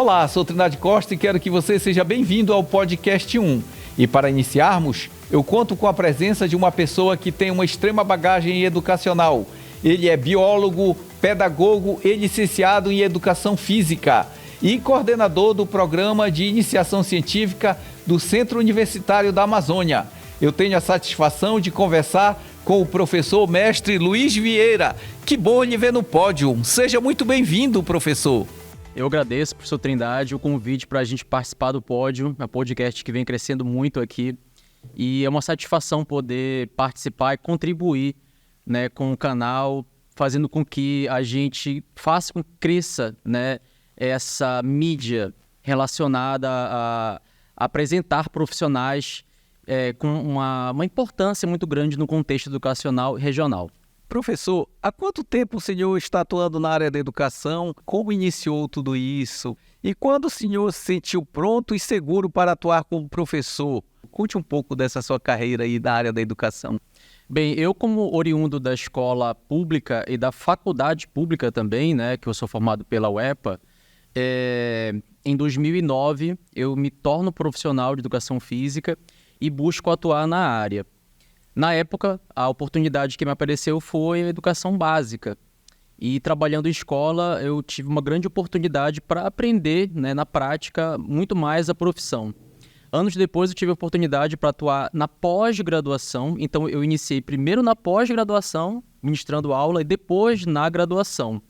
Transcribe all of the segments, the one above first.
Olá, sou Trindade Costa e quero que você seja bem-vindo ao Podcast 1. E para iniciarmos, eu conto com a presença de uma pessoa que tem uma extrema bagagem educacional. Ele é biólogo, pedagogo e licenciado em Educação Física e coordenador do Programa de Iniciação Científica do Centro Universitário da Amazônia. Eu tenho a satisfação de conversar com o professor mestre Luiz Vieira. Que bom lhe ver no pódio. Seja muito bem-vindo, professor. Eu agradeço, professor Trindade, o convite para a gente participar do pódio, um podcast que vem crescendo muito aqui. E é uma satisfação poder participar e contribuir, né, com o canal, fazendo com que a gente faça com que cresça, né, essa mídia relacionada a apresentar profissionais com uma importância muito grande no contexto educacional e regional. Professor, há quanto tempo o senhor está atuando na área da educação? Como iniciou tudo isso? E quando o senhor se sentiu pronto e seguro para atuar como professor? Conte um pouco dessa sua carreira aí da área da educação. Bem, eu como oriundo da escola pública e da faculdade pública também, né, que eu sou formado pela UEPA, em 2009 eu me torno profissional de educação física e busco atuar na área. Na época, a oportunidade que me apareceu foi a educação básica. E trabalhando em escola, eu tive uma grande oportunidade para aprender, né, na prática, muito mais a profissão. Anos depois, eu tive a oportunidade para atuar na pós-graduação. Então, eu iniciei primeiro na pós-graduação, ministrando aula, e depois na graduação.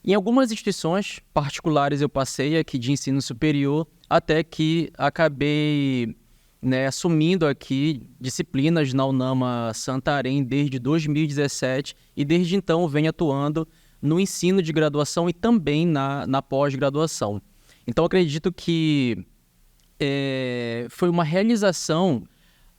Em algumas instituições particulares eu passei aqui de ensino superior, até que acabei, né, assumindo aqui disciplinas na UNAMA Santarém desde 2017 e desde então venho atuando no ensino de graduação e também na pós-graduação. Então acredito que foi uma realização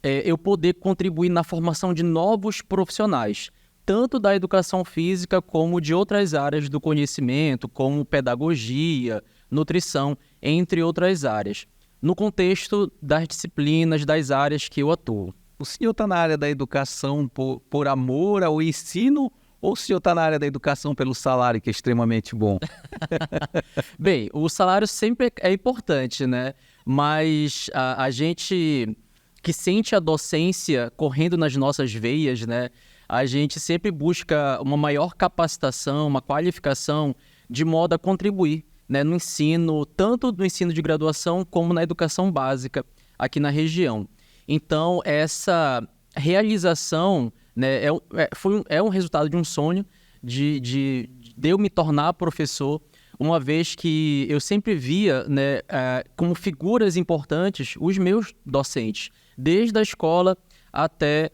eu poder contribuir na formação de novos profissionais, tanto da educação física como de outras áreas do conhecimento, como pedagogia, nutrição, entre outras áreas, no contexto das disciplinas, das áreas que eu atuo. O senhor está na área da educação por amor ao ensino ou o senhor está na área da educação pelo salário, que é extremamente bom? Bem, o salário sempre é importante, né? Mas a gente que sente a docência correndo nas nossas veias, né? A gente sempre busca uma maior capacitação, uma qualificação, de modo a contribuir, né, no ensino, tanto no ensino de graduação como na educação básica aqui na região. Então, essa realização, né, é um resultado de um sonho de eu me tornar professor, uma vez que eu sempre via, né, como figuras importantes os meus docentes, desde a escola até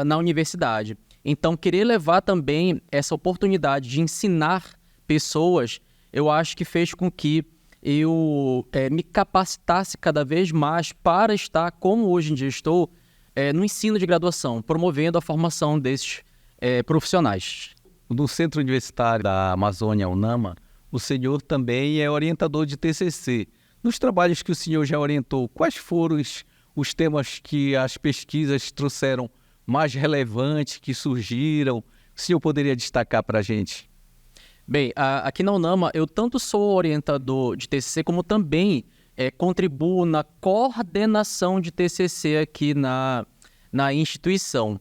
na universidade. Então, querer levar também essa oportunidade de ensinar pessoas, eu acho que fez com que eu me capacitasse cada vez mais para estar, como hoje em dia estou, no ensino de graduação, promovendo a formação desses profissionais. No Centro Universitário da Amazônia, UNAMA, o senhor também é orientador de TCC. Nos trabalhos que o senhor já orientou, quais foram os temas que as pesquisas trouxeram mais relevantes, que surgiram? O senhor poderia destacar para a gente? Bem, aqui na UNAMA eu tanto sou orientador de TCC como também contribuo na coordenação de TCC aqui na instituição.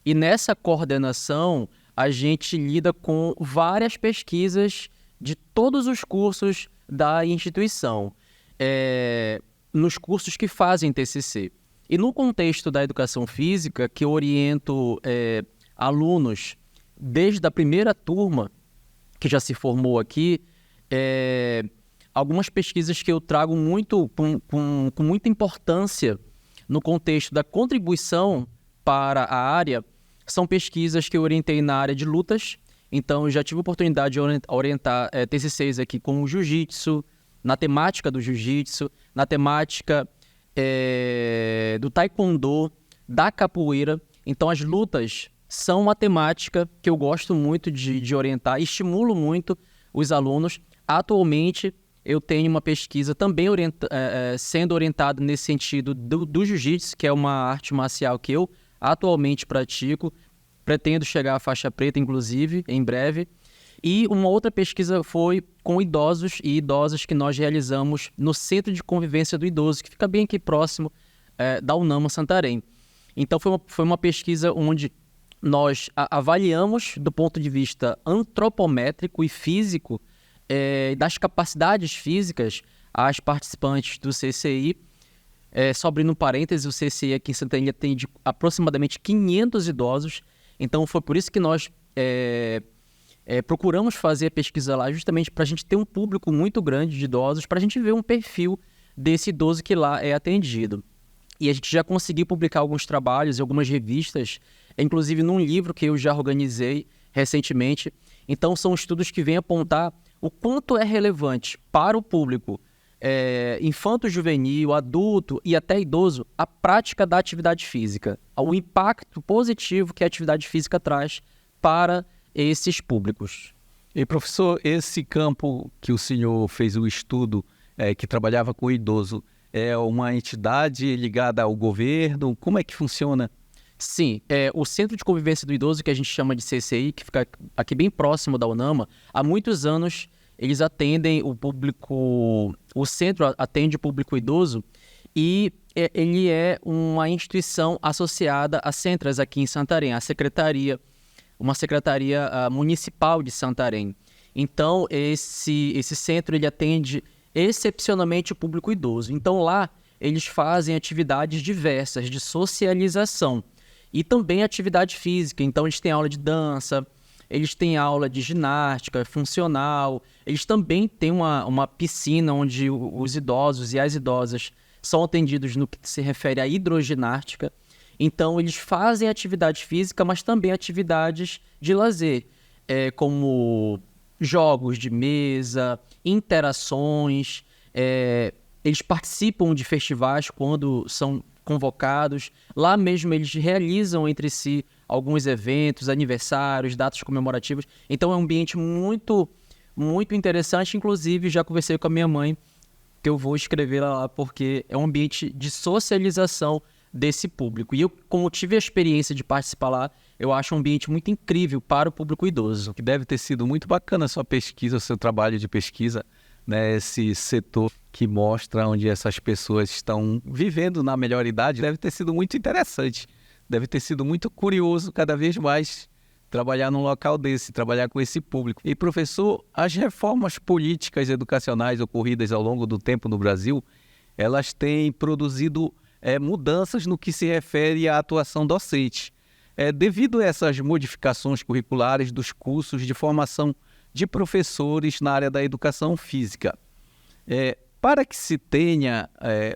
E nessa coordenação a gente lida com várias pesquisas de todos os cursos da instituição, nos cursos que fazem TCC. E no contexto da educação física, que eu oriento alunos desde a primeira turma, que já se formou aqui, algumas pesquisas que eu trago com muita importância no contexto da contribuição para a área, são pesquisas que eu orientei na área de lutas. Então, eu já tive a oportunidade de orientar TCCs aqui com o jiu-jitsu, na temática do jiu-jitsu, na temática do taekwondo, da capoeira. Então, as lutas são uma temática que eu gosto muito de orientar e estimulo muito os alunos. Atualmente, eu tenho uma pesquisa também sendo orientada nesse sentido do jiu-jitsu, que é uma arte marcial que eu atualmente pratico. Pretendo chegar à faixa preta, inclusive, em breve. E uma outra pesquisa foi com idosos e idosas que nós realizamos no Centro de Convivência do Idoso, que fica bem aqui próximo da UNAMA Santarém. Então foi uma pesquisa onde nós avaliamos do ponto de vista antropométrico e físico das capacidades físicas as participantes do CCI. Só abrindo um parênteses, o CCI aqui em Santarém atende aproximadamente 500 idosos. Então foi por isso que nós procuramos fazer a pesquisa lá, justamente para a gente ter um público muito grande de idosos, para a gente ver um perfil desse idoso que lá é atendido. E a gente já conseguiu publicar alguns trabalhos em algumas revistas, inclusive num livro que eu já organizei recentemente. Então são estudos que vêm apontar o quanto é relevante para o público infanto-juvenil, adulto e até idoso a prática da atividade física, o impacto positivo que a atividade física traz para esses públicos. E professor, esse campo que o senhor fez o estudo, que trabalhava com o idoso, é uma entidade ligada ao governo? Como é que funciona? Sim, o Centro de Convivência do Idoso, que a gente chama de CCI, que fica aqui bem próximo da UNAMA, há muitos anos eles atendem o público, o centro atende o público idoso e ele é uma instituição associada a Centras aqui em Santarém, uma secretaria municipal de Santarém. Então, esse centro ele atende excepcionalmente o público idoso. Então, lá eles fazem atividades diversas de socialização e também atividade física. Então, eles têm aula de dança, eles têm aula de ginástica funcional, eles também têm uma piscina onde os idosos e as idosas são atendidos no que se refere à hidroginástica. Então, eles fazem atividade física, mas também atividades de lazer, como jogos de mesa, interações. Eles participam de festivais quando são convocados. Lá mesmo eles realizam entre si alguns eventos, aniversários, datas comemorativas. Então, é um ambiente muito, muito interessante. Inclusive, já conversei com a minha mãe, que eu vou escrever lá, porque é um ambiente de socialização desse público. E eu, como tive a experiência de participar lá, eu acho um ambiente muito incrível para o público idoso. Que deve ter sido muito bacana a sua pesquisa, o seu trabalho de pesquisa, né? Esse setor que mostra onde essas pessoas estão vivendo na melhor idade. Deve ter sido muito interessante, deve ter sido muito curioso cada vez mais trabalhar num local desse, trabalhar com esse público. E professor, as reformas políticas educacionais ocorridas ao longo do tempo no Brasil, elas têm produzido mudanças no que se refere à atuação docente. Devido a essas modificações curriculares dos cursos de formação de professores na área da educação física, para que se tenha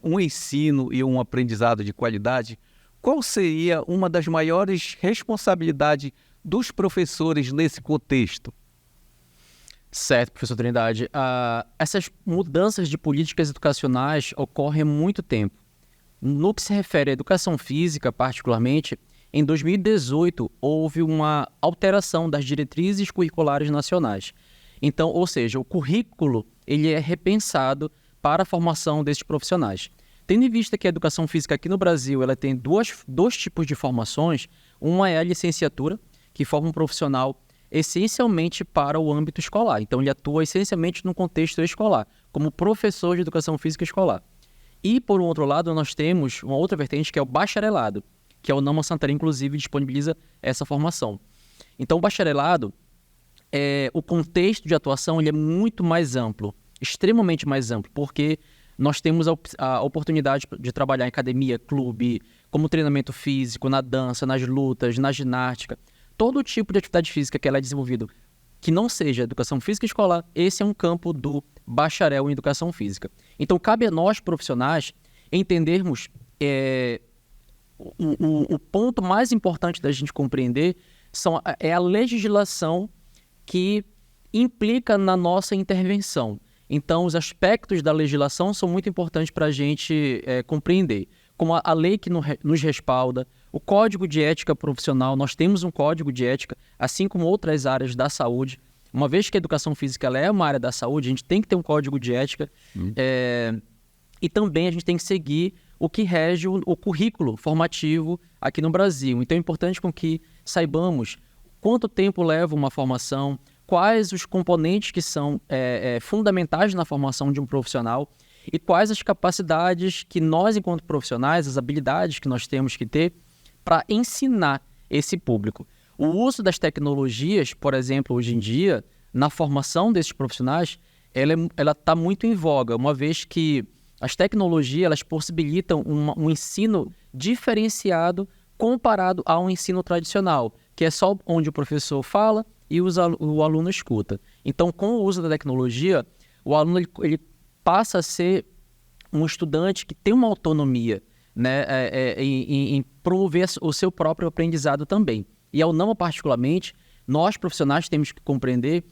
um ensino e um aprendizado de qualidade, qual seria uma das maiores responsabilidades dos professores nesse contexto? Certo, professor Trindade. Essas mudanças de políticas educacionais ocorrem há muito tempo. No que se refere à educação física, particularmente, em 2018 houve uma alteração das diretrizes curriculares nacionais. Então, ou seja, o currículo ele é repensado para a formação desses profissionais. Tendo em vista que a educação física aqui no Brasil ela tem dois tipos de formações, uma é a licenciatura, que forma um profissional essencialmente para o âmbito escolar. Então, ele atua essencialmente no contexto escolar, como professor de educação física escolar. E, por um outro lado, nós temos uma outra vertente que é o bacharelado, que a UNAMA Santarém, inclusive, disponibiliza essa formação. Então, o bacharelado, o contexto de atuação ele é muito mais amplo, extremamente mais amplo, porque nós temos a oportunidade de trabalhar em academia, clube, como treinamento físico, na dança, nas lutas, na ginástica. Todo tipo de atividade física que ela é desenvolvida, que não seja educação física escolar, esse é um campo do bacharel em educação física. Então, cabe a nós, profissionais, entendermos o ponto mais importante da gente compreender é a legislação que implica na nossa intervenção. Então, os aspectos da legislação são muito importantes para a gente compreender, como a lei que nos respalda, o Código de Ética Profissional. Nós temos um Código de Ética, assim como outras áreas da saúde. Uma vez que a educação física ela é uma área da saúde, a gente tem que ter um Código de Ética e também a gente tem que seguir o que rege o currículo formativo aqui no Brasil. Então, é importante com que saibamos quanto tempo leva uma formação, quais os componentes que são fundamentais na formação de um profissional e quais as capacidades que nós, enquanto profissionais, as habilidades que nós temos que ter para ensinar esse público. O uso das tecnologias, por exemplo, hoje em dia, na formação desses profissionais, ela está muito em voga, uma vez que as tecnologias elas possibilitam um ensino diferenciado comparado ao ensino tradicional, que é só onde o professor fala e o aluno escuta. Então, com o uso da tecnologia, o aluno ele passa a ser um estudante que tem uma autonomia, né, em promover o seu próprio aprendizado também. E ao não particularmente, nós profissionais temos que compreender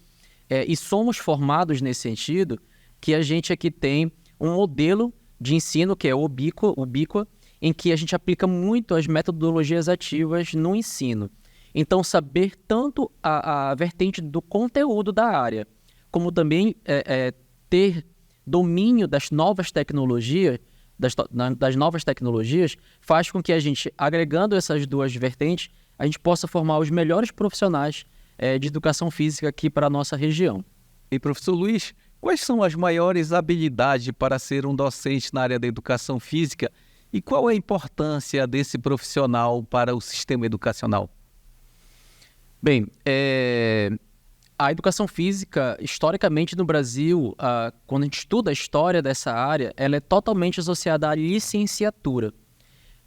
e somos formados nesse sentido que a gente aqui tem um modelo de ensino que é ubíqua, em que a gente aplica muito as metodologias ativas no ensino. Então, saber tanto a vertente do conteúdo da área, como também ter domínio das novas tecnologias, das novas tecnologias, faz com que a gente, agregando essas duas vertentes, a gente possa formar os melhores profissionais de educação física aqui para a nossa região. E professor Luiz, quais são as maiores habilidades para ser um docente na área da educação física e qual é a importância desse profissional para o sistema educacional? Bem, a educação física, historicamente no Brasil, quando a gente estuda a história dessa área, ela é totalmente associada à licenciatura.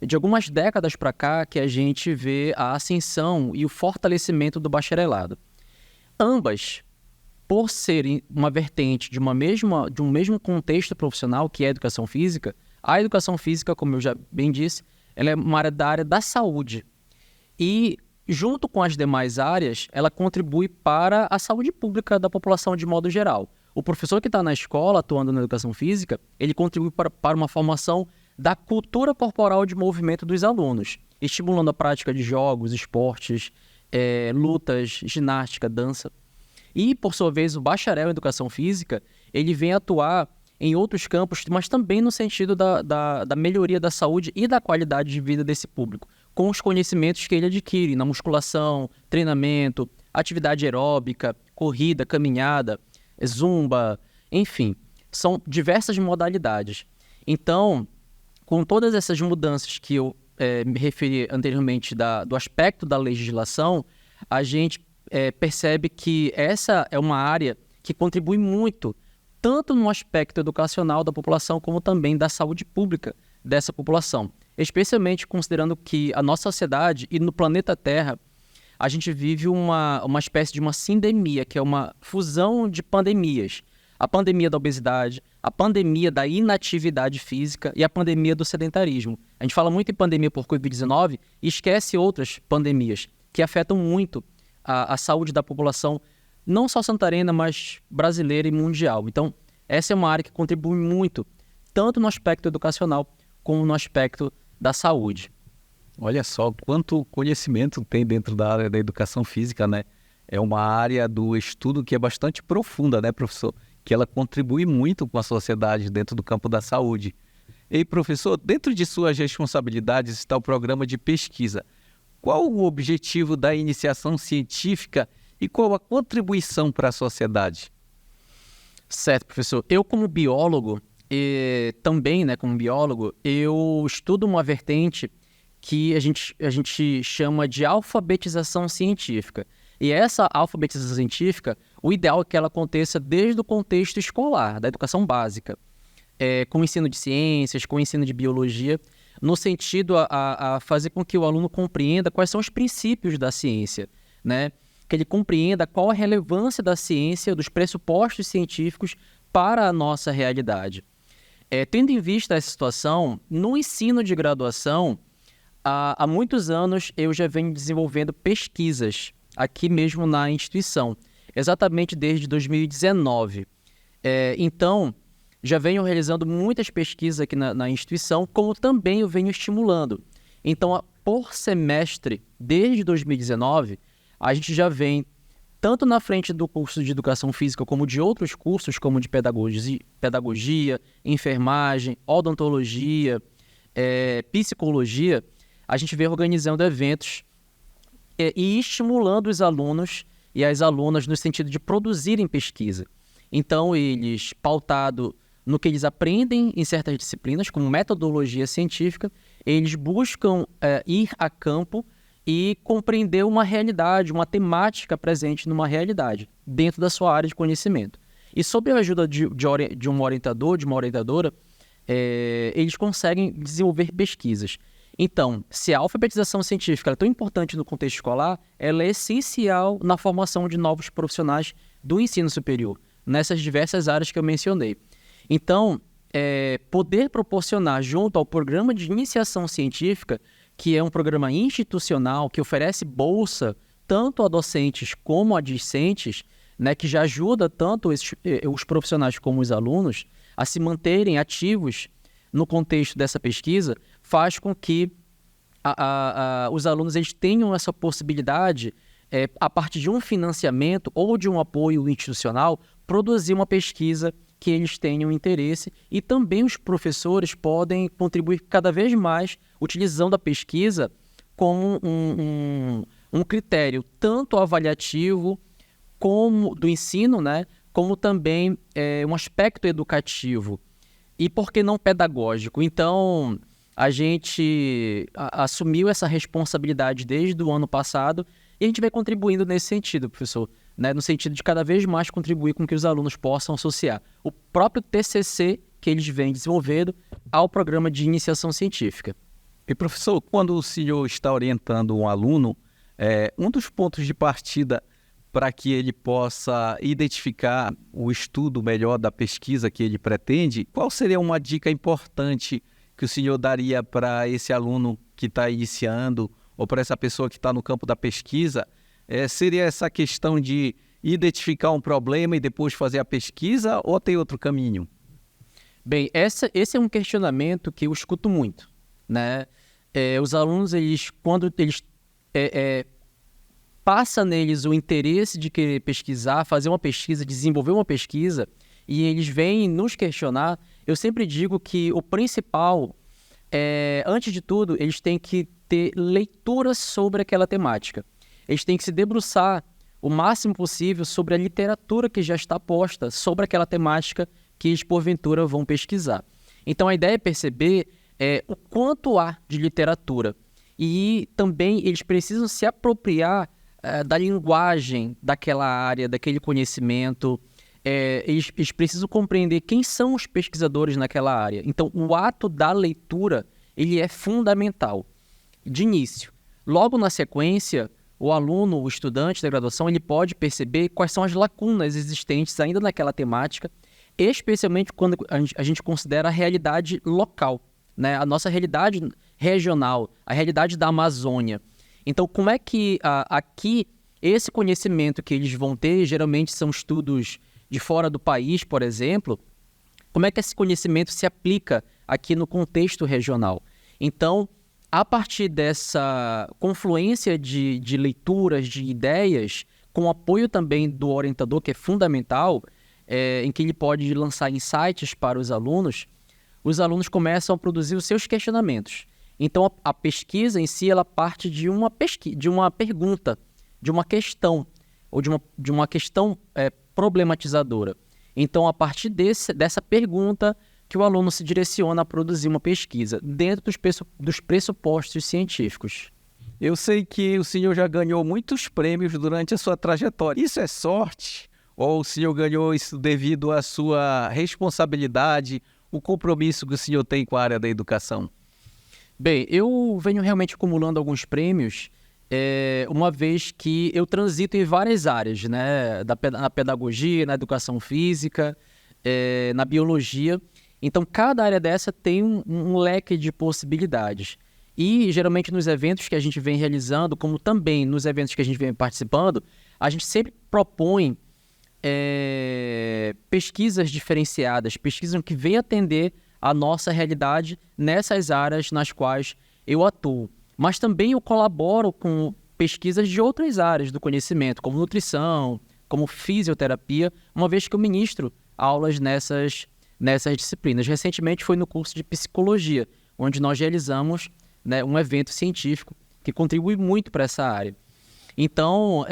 De algumas décadas para cá que a gente vê a ascensão e o fortalecimento do bacharelado. Ambas, por serem uma vertente de um mesmo contexto profissional, que é a educação física, como eu já bem disse, ela é uma área da área da saúde. E, junto com as demais áreas, ela contribui para a saúde pública da população de modo geral. O professor que está na escola, atuando na educação física, ele contribui para uma formação da cultura corporal de movimento dos alunos, estimulando a prática de jogos, esportes, lutas, ginástica, dança. E, por sua vez, o bacharel em educação física, ele vem atuar em outros campos, mas também no sentido da melhoria da saúde e da qualidade de vida desse público, com os conhecimentos que ele adquire na musculação, treinamento, atividade aeróbica, corrida, caminhada, zumba, enfim, são diversas modalidades. Então, com todas essas mudanças que eu me referi anteriormente do aspecto da legislação, a gente percebe que essa é uma área que contribui muito, tanto no aspecto educacional da população, como também da saúde pública dessa população. Especialmente considerando que a nossa sociedade e no planeta Terra, a gente vive uma espécie de uma sindemia, que é uma fusão de pandemias. A pandemia da obesidade, a pandemia da inatividade física e a pandemia do sedentarismo. A gente fala muito em pandemia por Covid-19 e esquece outras pandemias que afetam muito a saúde da população, não só santarena, mas brasileira e mundial. Então, essa é uma área que contribui muito, tanto no aspecto educacional como no aspecto da saúde. Olha só quanto conhecimento tem dentro da área da educação física, né? É uma área do estudo que é bastante profunda, né, professor? Que ela contribui muito com a sociedade dentro do campo da saúde. E, professor, dentro de suas responsabilidades está o programa de pesquisa. Qual o objetivo da iniciação científica e qual a contribuição para a sociedade? Certo, professor. Eu, como biólogo, também, né, como biólogo, eu estudo uma vertente que a gente chama de alfabetização científica. E essa alfabetização científica, o ideal é que ela aconteça desde o contexto escolar, da educação básica, com o ensino de ciências, com o ensino de biologia, no sentido a fazer com que o aluno compreenda quais são os princípios da ciência, né? Que ele compreenda qual a relevância da ciência, dos pressupostos científicos para a nossa realidade. Tendo em vista essa situação, no ensino de graduação, há muitos anos eu já venho desenvolvendo pesquisas aqui mesmo na instituição, exatamente desde 2019. Então, já venho realizando muitas pesquisas aqui na instituição, como também eu venho estimulando. Então, por semestre, desde 2019, a gente já vem, tanto na frente do curso de Educação Física, como de outros cursos, como de pedagogia, enfermagem, odontologia, psicologia, a gente vem organizando eventos e estimulando os alunos e as alunas no sentido de produzirem pesquisa. Então, eles, pautado no que eles aprendem em certas disciplinas, como metodologia científica, eles buscam ir a campo e compreender uma realidade, uma temática presente numa realidade, dentro da sua área de conhecimento. E sob a ajuda de um orientador, de uma orientadora, eles conseguem desenvolver pesquisas. Então, se a alfabetização científica é tão importante no contexto escolar, ela é essencial na formação de novos profissionais do ensino superior, nessas diversas áreas que eu mencionei. Então, poder proporcionar junto ao programa de iniciação científica, que é um programa institucional que oferece bolsa tanto a docentes como a discentes, né, que já ajuda tanto os profissionais como os alunos a se manterem ativos no contexto dessa pesquisa, faz com que os alunos eles tenham essa possibilidade, a partir de um financiamento ou de um apoio institucional, produzir uma pesquisa que eles tenham interesse, e também os professores podem contribuir cada vez mais utilizando a pesquisa como um critério tanto avaliativo como do ensino, né, como também um aspecto educativo e, por que não, pedagógico. Então, a gente assumiu essa responsabilidade desde o ano passado e a gente vai contribuindo nesse sentido, professor, né? No sentido de cada vez mais contribuir com que os alunos possam associar o próprio TCC que eles vêm desenvolvendo ao programa de iniciação científica. E, professor, quando o senhor está orientando um aluno, um dos pontos de partida para que ele possa identificar o estudo melhor da pesquisa que ele pretende, qual seria uma dica importante que o senhor daria para esse aluno que está iniciando ou para essa pessoa que está no campo da pesquisa? Seria essa questão de identificar um problema e depois fazer a pesquisa, ou tem outro caminho? Bem, esse é um questionamento que eu escuto muito, né? Os alunos, quando eles passa neles o interesse de querer pesquisar, fazer uma pesquisa, desenvolver uma pesquisa, e eles vêm nos questionar, eu sempre digo que o principal antes de tudo, eles têm que ter leitura sobre aquela temática. Eles têm que se debruçar o máximo possível sobre a literatura que já está posta sobre aquela temática que eles, porventura, vão pesquisar. Então, a ideia é perceber o quanto há de literatura. E também eles precisam se apropriar da linguagem daquela área, daquele conhecimento. Eles precisam compreender quem são os pesquisadores naquela área. Então, o ato da leitura, ele é fundamental, de início. Logo na sequência, o aluno, o estudante da graduação, ele pode perceber quais são as lacunas existentes ainda naquela temática, especialmente quando a gente considera a realidade local, né? A nossa realidade regional, a realidade da Amazônia. Então, como é que aqui esse conhecimento que eles vão ter, geralmente são estudos de fora do país, por exemplo, como é que esse conhecimento se aplica aqui no contexto regional? Então, a partir dessa confluência de leituras, de ideias, com apoio também do orientador, que é fundamental, em que ele pode lançar insights para os alunos começam a produzir os seus questionamentos. Então, a pesquisa em si, ela parte de uma pergunta, de uma questão, ou de uma questão problematizadora. Então, a partir dessa pergunta, que o aluno se direciona a produzir uma pesquisa dentro dos pressupostos científicos. Eu sei que o senhor já ganhou muitos prêmios durante a sua trajetória. Isso é sorte? Ou o senhor ganhou isso devido à sua responsabilidade, o compromisso que o senhor tem com a área da educação? Bem, eu venho realmente acumulando alguns prêmios, uma vez que eu transito em várias áreas, né? Na pedagogia, na educação física, na biologia. Então, cada área dessa tem um leque de possibilidades. E, geralmente, nos eventos que a gente vem realizando, como também nos eventos que a gente vem participando, a gente sempre propõe pesquisas diferenciadas, pesquisas que vêm atender a nossa realidade nessas áreas nas quais eu atuo. Mas também eu colaboro com pesquisas de outras áreas do conhecimento, como nutrição, como fisioterapia, uma vez que eu ministro aulas nessas disciplinas. Recentemente foi no curso de psicologia, onde nós realizamos, né, um evento científico que contribui muito para essa área. Então,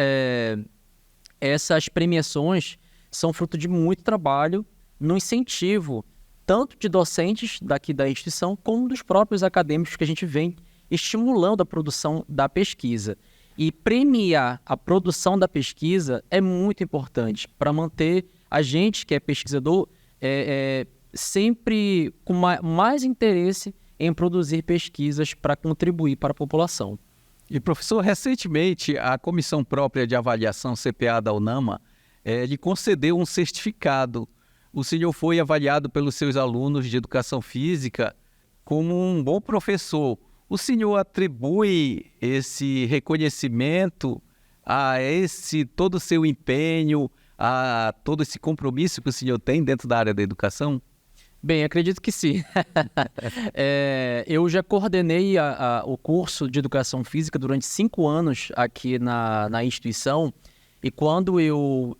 essas premiações são fruto de muito trabalho no incentivo tanto de docentes daqui da instituição como dos próprios acadêmicos que a gente vem estimulando a produção da pesquisa. E premiar a produção da pesquisa é muito importante para manter a gente, que é pesquisador, sempre com mais interesse em produzir pesquisas para contribuir para a população. E, professor, recentemente a Comissão Própria de Avaliação CPA da UNAMA lhe concedeu um certificado. O senhor foi avaliado pelos seus alunos de Educação Física como um bom professor. O senhor atribui esse reconhecimento a todo o seu empenho, a todo esse compromisso que o senhor tem dentro da área da educação? Bem, acredito que sim. Eu já coordenei o curso de Educação Física durante 5 anos aqui na instituição, e quando eu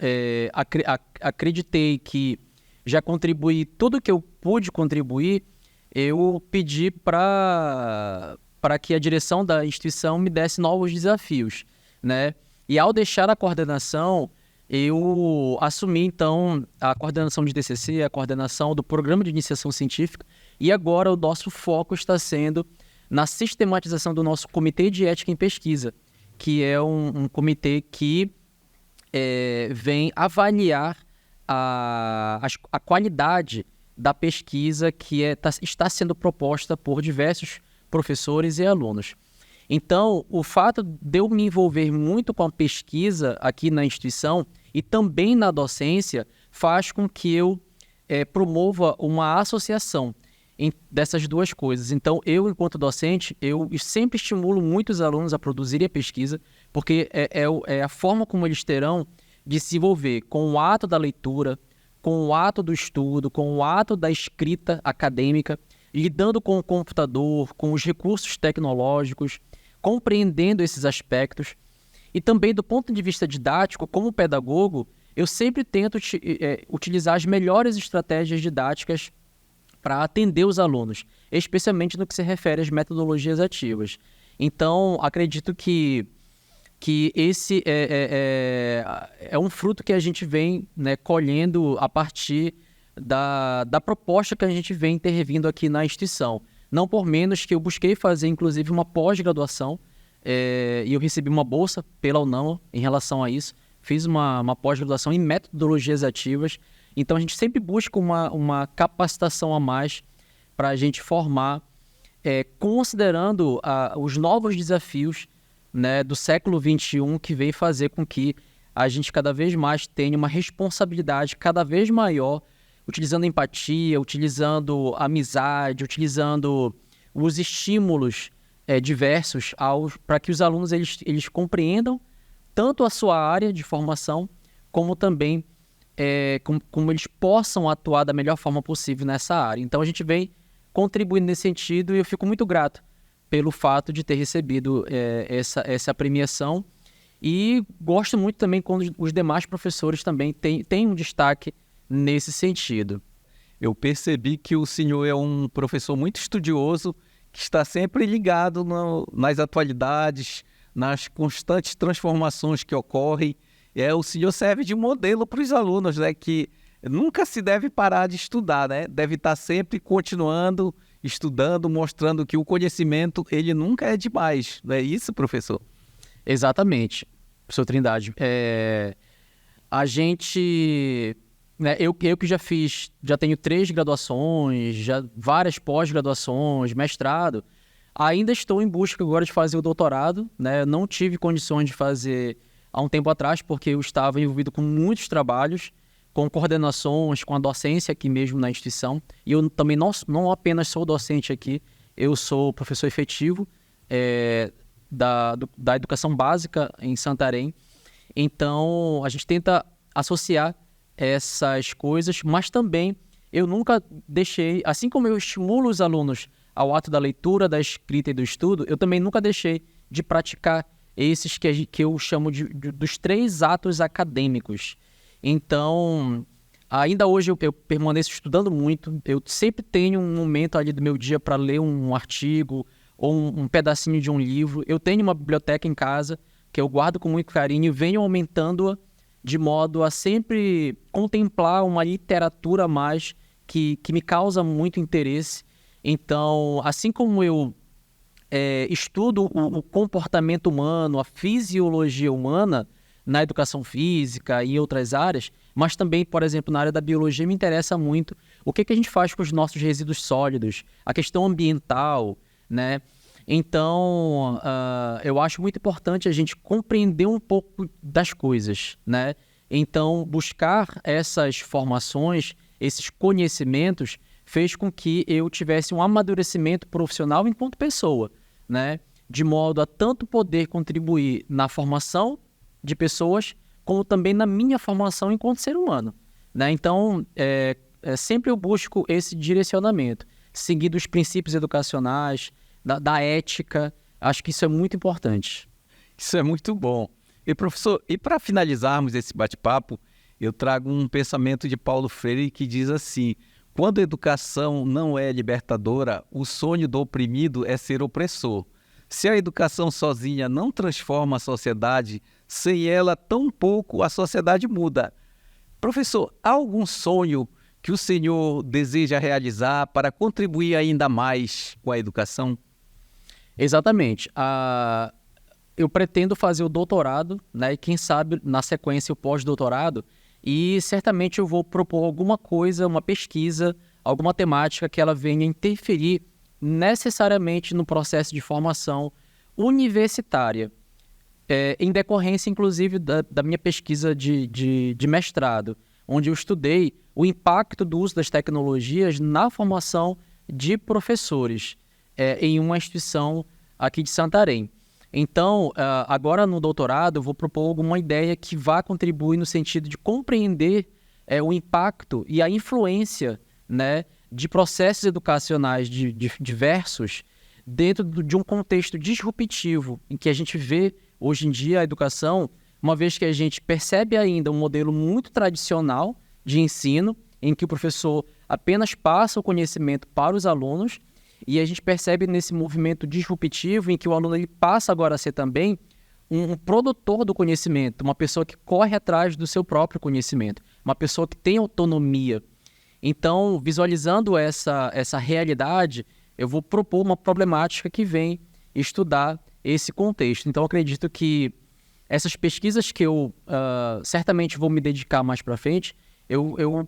acreditei que já contribuí tudo que eu pude contribuir, eu pedi para que a direção da instituição me desse novos desafios, né? E ao deixar a coordenação, eu assumi, então, a coordenação de TCC, a coordenação do Programa de Iniciação Científica, e agora o nosso foco está sendo na sistematização do nosso Comitê de Ética em Pesquisa, que é um comitê que vem avaliar a qualidade da pesquisa que está sendo proposta por diversos professores e alunos. Então, o fato de eu me envolver muito com a pesquisa aqui na instituição e também na docência faz com que eu promova uma associação dessas duas coisas. Então, eu, enquanto docente, eu sempre estimulo muitos alunos a produzirem a pesquisa, porque é a forma como eles terão de se envolver com o ato da leitura, com o ato do estudo, com o ato da escrita acadêmica, lidando com o computador, com os recursos tecnológicos, compreendendo esses aspectos. E também, do ponto de vista didático, como pedagogo, eu sempre tento utilizar as melhores estratégias didáticas para atender os alunos, especialmente no que se refere às metodologias ativas. Então, acredito que esse é um fruto que a gente vem, né, colhendo a partir da proposta que a gente vem intervindo aqui na instituição. Não por menos que eu busquei fazer, inclusive, uma pós-graduação, e eu recebi uma bolsa pela UNAMA em relação a isso. Fiz uma pós-graduação em metodologias ativas. Então, a gente sempre busca uma capacitação a mais para a gente formar, considerando os novos desafios, né, do século XXI, que vem fazer com que a gente cada vez mais tenha uma responsabilidade cada vez maior, utilizando empatia, utilizando amizade, utilizando os estímulos diversos para que os alunos eles compreendam tanto a sua área de formação, como também como eles possam atuar da melhor forma possível nessa área. Então, a gente vem contribuindo nesse sentido, e eu fico muito grato pelo fato de ter recebido essa premiação, e gosto muito também quando os demais professores também têm um destaque nesse sentido. Eu percebi que o senhor é um professor muito estudioso, que está sempre ligado nas atualidades, nas constantes transformações que ocorrem. O senhor serve de modelo para os alunos, né, que nunca se deve parar de estudar, né? Deve estar sempre continuando, estudando, mostrando que o conhecimento ele nunca é demais. Não é isso, professor? Exatamente, professor Trindade. A gente... Eu que já tenho 3 graduações, várias pós-graduações, mestrado, ainda estou em busca agora de fazer o doutorado, né? Não tive condições de fazer há um tempo atrás, porque eu estava envolvido com muitos trabalhos, com coordenações, com a docência aqui mesmo na instituição. E eu também não apenas sou docente aqui, eu sou professor efetivo da educação básica em Santarém. Então, a gente tenta associar essas coisas, mas também eu nunca deixei, assim como eu estimulo os alunos ao ato da leitura, da escrita e do estudo, eu também nunca deixei de praticar esses que eu chamo dos 3 atos acadêmicos. Então, ainda hoje eu permaneço estudando muito, eu sempre tenho um momento ali do meu dia para ler um artigo ou um pedacinho de um livro. Eu tenho uma biblioteca em casa que eu guardo com muito carinho e venho aumentando-a de modo a sempre contemplar uma literatura a mais que me causa muito interesse. Então, assim como eu estudo o comportamento humano, a fisiologia humana na educação física e em outras áreas, mas também, por exemplo, na área da biologia me interessa muito o que a gente faz com os nossos resíduos sólidos, a questão ambiental, né? Então, eu acho muito importante a gente compreender um pouco das coisas, né? Então, buscar essas formações, esses conhecimentos, fez com que eu tivesse um amadurecimento profissional enquanto pessoa, né? De modo a tanto poder contribuir na formação de pessoas, como também na minha formação enquanto ser humano, né? Então, sempre eu busco esse direcionamento, seguindo os princípios educacionais, da ética. Acho que isso é muito importante. Isso é muito bom. E, professor, e para finalizarmos esse bate-papo, eu trago um pensamento de Paulo Freire que diz assim: quando a educação não é libertadora, o sonho do oprimido é ser opressor. Se a educação sozinha não transforma a sociedade, sem ela, tão pouco a sociedade muda. Professor, há algum sonho que o senhor deseja realizar para contribuir ainda mais com a educação? Exatamente. Eu pretendo fazer o doutorado, né? E quem sabe, na sequência, o pós-doutorado. E certamente eu vou propor alguma coisa, uma pesquisa, alguma temática que ela venha interferir necessariamente no processo de formação universitária. Em decorrência, inclusive, da minha pesquisa de mestrado, onde eu estudei o impacto do uso das tecnologias na formação de professores em uma instituição aqui de Santarém. Então, agora no doutorado, eu vou propor alguma ideia que vá contribuir no sentido de compreender o impacto e a influência, né, de processos educacionais diversos dentro de um contexto disruptivo em que a gente vê hoje em dia a educação, uma vez que a gente percebe ainda um modelo muito tradicional de ensino, em que o professor apenas passa o conhecimento para os alunos, e a gente percebe nesse movimento disruptivo em que o aluno ele passa agora a ser também um produtor do conhecimento, uma pessoa que corre atrás do seu próprio conhecimento, uma pessoa que tem autonomia. Então, visualizando essa realidade, eu vou propor uma problemática que vem estudar esse contexto. Então, eu acredito que essas pesquisas que eu certamente vou me dedicar mais para frente, eu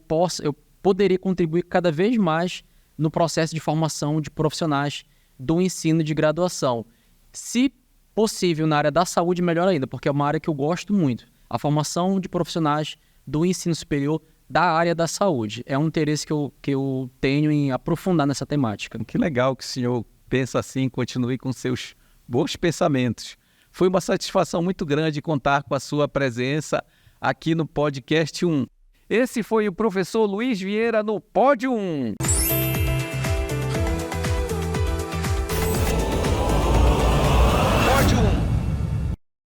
poderia contribuir cada vez mais no processo de formação de profissionais do ensino de graduação. Se possível, na área da saúde, melhor ainda, porque é uma área que eu gosto muito. A formação de profissionais do ensino superior da área da saúde. É um interesse que eu tenho em aprofundar nessa temática. Que legal que o senhor pensa assim, continue com seus bons pensamentos. Foi uma satisfação muito grande contar com a sua presença aqui no Podcast 1. Esse foi o professor Luiz Vieira no Pódio 1.